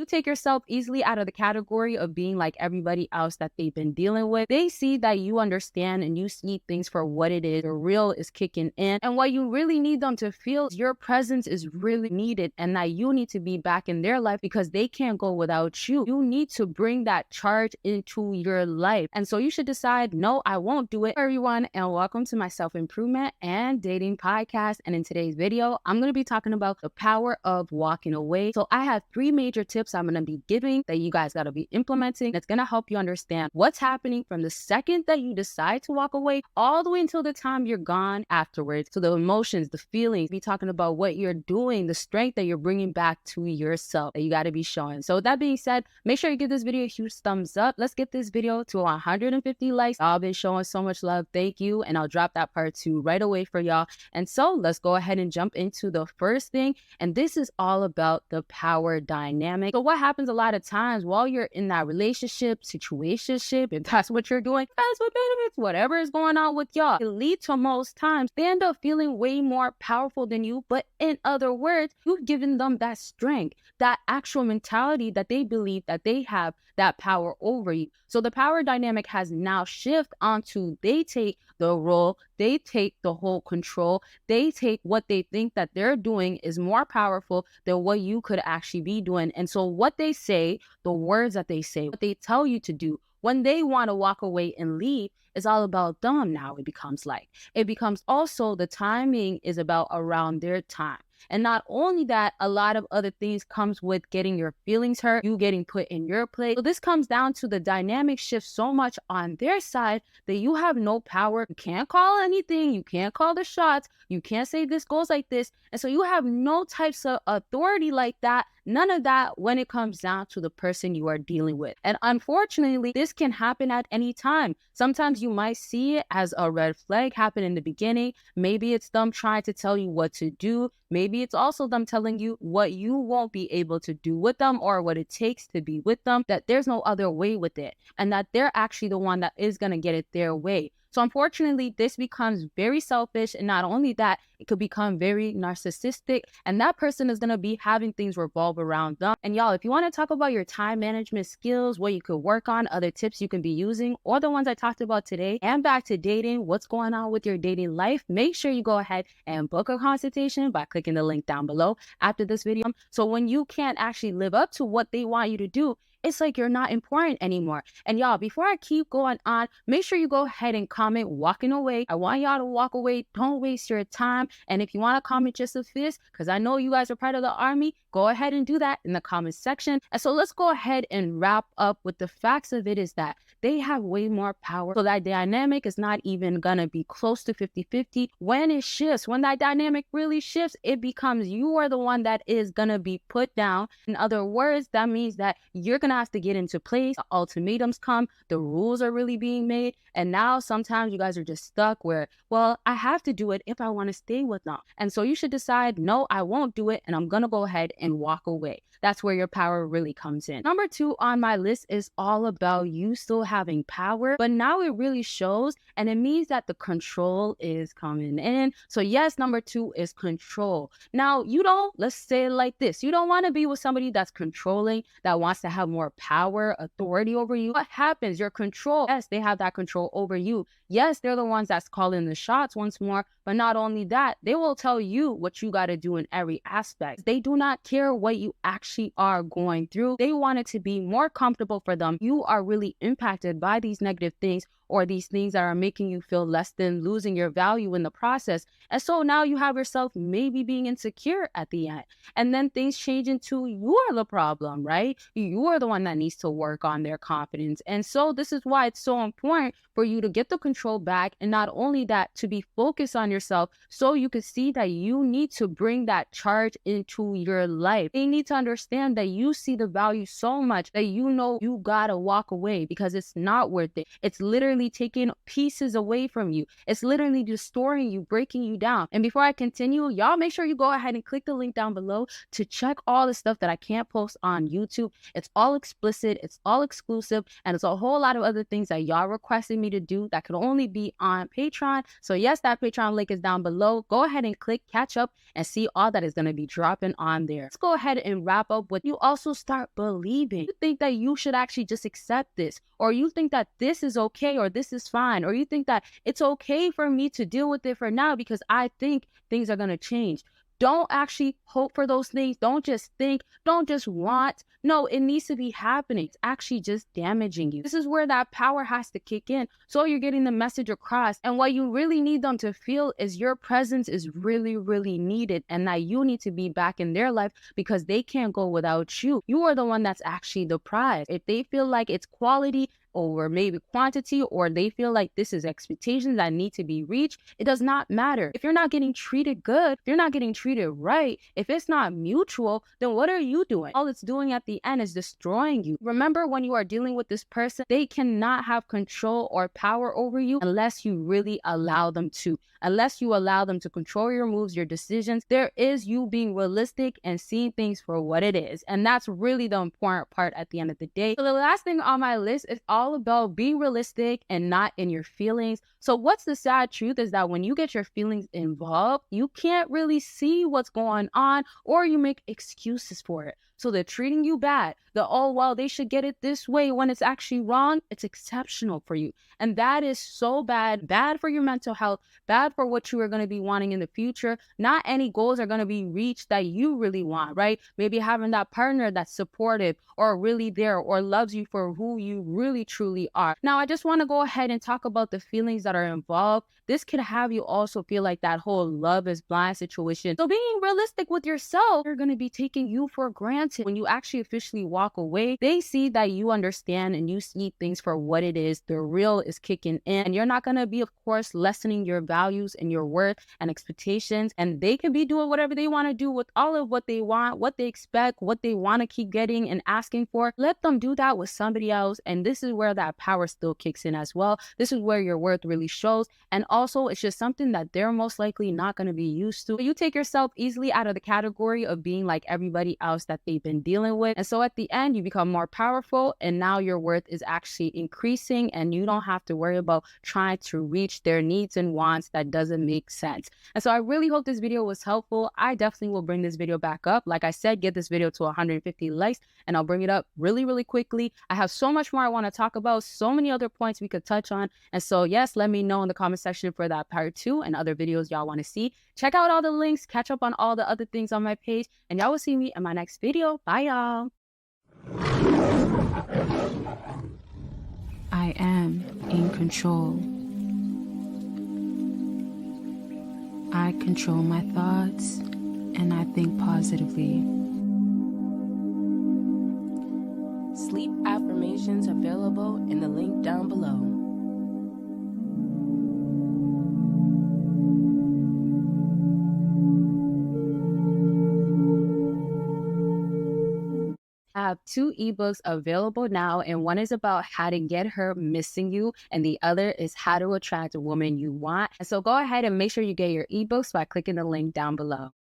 you take yourself easily out of the category of being like everybody else that they've been dealing with, they see that you understand and you see things for what it is. The real is kicking in. And what you really need them to feel is your presence is really needed and that you need to be back in their life because they can't go without you. You need to bring that charge into your life. And so you should decide, no, I won't do it. Hello everyone, and welcome to my self-improvement and dating podcast. And in today's video, I'm going to be talking about the power of walking away. So I have 3 major tips I'm going to be giving that you guys got to be implementing. That's going to help you understand what's happening from the second that you decide to walk away all the way until the time you're gone afterwards. So the emotions, the feelings, be talking about what you're doing, the strength that you're bringing back to yourself that you got to be showing. So with that being said, make sure you give this video a huge thumbs up. Let's get this video to 150 likes. I've been showing so much love. Thank you. And I'll drop that part 2 right away for y'all. And so let's go ahead and jump into the first thing. And this is all about the power dynamic. So what happens a lot of times while you're in that relationship, situationship, if that's what you're doing, that's what benefits, whatever is going on with y'all, it leads to most times they end up feeling way more powerful than you. But in other words, you've given them that strength, that actual mentality that they believe that they have that power over you. So the power dynamic has now shifted onto they take the role, they take the whole control, they take what they think that they're doing is more powerful than what you could actually be doing. And so what they say, the words that they say, what they tell you to do, when they want to walk away and leave, it's all about them now. It becomes also the timing is about around their time. And not only that, a lot of other things comes with getting your feelings hurt, you getting put in your place. So this comes down to the dynamic shift so much on their side that you have no power. You can't call anything. You can't call the shots. You can't say this goes like this. And so you have no types of authority like that. None of that when it comes down to the person you are dealing with. And unfortunately, this can happen at any time. Sometimes you might see it as a red flag happen in the beginning. Maybe it's them trying to tell you what to do. Maybe it's also them telling you what you won't be able to do with them or what it takes to be with them, that there's no other way with it and that they're actually the one that is going to get it their way. So unfortunately, this becomes very selfish. And not only that, it could become very narcissistic. And that person is going to be having things revolve around them. And y'all, if you want to talk about your time management skills, what you could work on, other tips you can be using, or the ones I talked about today, and back to dating, what's going on with your dating life, make sure you go ahead and book a consultation by clicking the link down below after this video. So when you can't actually live up to what they want you to do, it's like you're not important anymore. And y'all, before I keep going on, make sure you go ahead and comment walking away. I want y'all to walk away. Don't waste your time. And if you want to comment just a fist, because I know you guys are part of the army, go ahead and do that in the comment section. And so let's go ahead and wrap up with the facts of it is that they have way more power. So that dynamic is not even going to be close to 50-50. When it shifts, when that dynamic really shifts, it becomes you are the one that is going to be put down. In other words, that means that you're going to have to get into place. The ultimatums come, the rules are really being made. And now sometimes you guys are just stuck where, well, I have to do it if I want to stay with them. And so you should decide, no, I won't do it. And I'm going to go ahead and walk away. That's where your power really comes in. Number 2 on my list is all about you still having power, but now it really shows, and it means that the control is coming in. So yes, number 2 is control. Now, let's say it like this. You don't want to be with somebody that's controlling, that wants to have more power, authority over you. What happens? Your control, yes, they have that control over you. Yes, they're the ones that's calling the shots once more, but not only that, they will tell you what you got to do in every aspect. They do not care what you actually are going through. They want it to be more comfortable for them. You are really impacted by these negative things or these things that are making you feel less than, losing your value in the process. And so now you have yourself maybe being insecure at the end. And then things change into you are the problem, right? You are the one that needs to work on their confidence. And so this is why it's so important for you to get the control back. And not only that, to be focused on yourself so you can see that you need to bring that charge into your life. They need to understand that you see the value so much that you know you gotta walk away because it's not worth it. It's literally literally taking pieces away from you. It's literally destroying you, breaking you down. And before I continue, y'all make sure you go ahead and click the link down below to check all the stuff that I can't post on YouTube. It's all explicit, it's all exclusive, and it's a whole lot of other things that y'all requested me to do that could only be on Patreon. So yes, that Patreon link is down below. Go ahead and click catch up and see all that is going to be dropping on there. Let's go ahead and wrap up with you also start believing. You think that you should actually just accept this, or you think that this is okay or this is fine, or you think that it's okay for me to deal with it for now because I think things are going to change. Don't actually hope for those things. Don't just think, don't just want. No, it needs to be happening. It's actually just damaging you. This is where that power has to kick in. So you're getting the message across. And what you really need them to feel is your presence is really, really needed, and that you need to be back in their life because they can't go without you. You are the one that's actually the prize. If they feel like it's quality or maybe quantity, or they feel like this is expectations that need to be reached, it does not matter. If you're not getting treated good, if you're not getting treated right, if it's not mutual, then what are you doing? All it's doing at the end is destroying you. Remember, when you are dealing with this person, they cannot have control or power over you unless you really allow them to. Unless you allow them to control your moves, your decisions, there is you being realistic and seeing things for what it is. And that's really the important part at the end of the day. So the last thing on my list is all about being realistic and not in your feelings. So what's the sad truth is that when you get your feelings involved, you can't really see what's going on, or you make excuses for it. So they're treating you bad. Oh, well, they should get it this way when it's actually wrong. It's exceptional for you. And that is so bad for your mental health, bad for what you are going to be wanting in the future. Not any goals are going to be reached that you really want, right? Maybe having that partner that's supportive or really there or loves you for who you really truly are. Now, I just want to go ahead and talk about the feelings that are involved. This could have you also feel like that whole love is blind situation. So being realistic with yourself, they're going to be taking you for granted. When you actually officially walk away, they see that you understand and you see things for what it is. The real is kicking in, and you're not going to be, of course, lessening your values and your worth and expectations. And they can be doing whatever they want to do with all of what they want, what they expect, what they want to keep getting and asking for. Let them do that with somebody else. And this is where that power still kicks in as well. This is where your worth really shows. And also, it's just something that they're most likely not going to be used to. You take yourself easily out of the category of being like everybody else that they've been dealing with. And so at the end, you become more powerful, and now your worth is actually increasing, and you don't have to worry about trying to reach their needs and wants that doesn't make sense. And so I really hope this video was helpful. I definitely will bring this video back up. Like I said, get this video to 150 likes, and I'll bring it up really, really quickly. I have so much more I want to talk about, so many other points we could touch on. And so yes, let me know in the comment section for that part 2 and other videos y'all want to see. Check out all the links, catch up on all the other things on my page, and y'all will see me in my next video. Bye, y'all. I am in control. I control my thoughts, and I think positively. Sleep affirmations available in the link down below. I have 2 ebooks available now, and one is about how to get her missing you, and the other is how to attract a woman you want. And so go ahead and make sure you get your ebooks by clicking the link down below.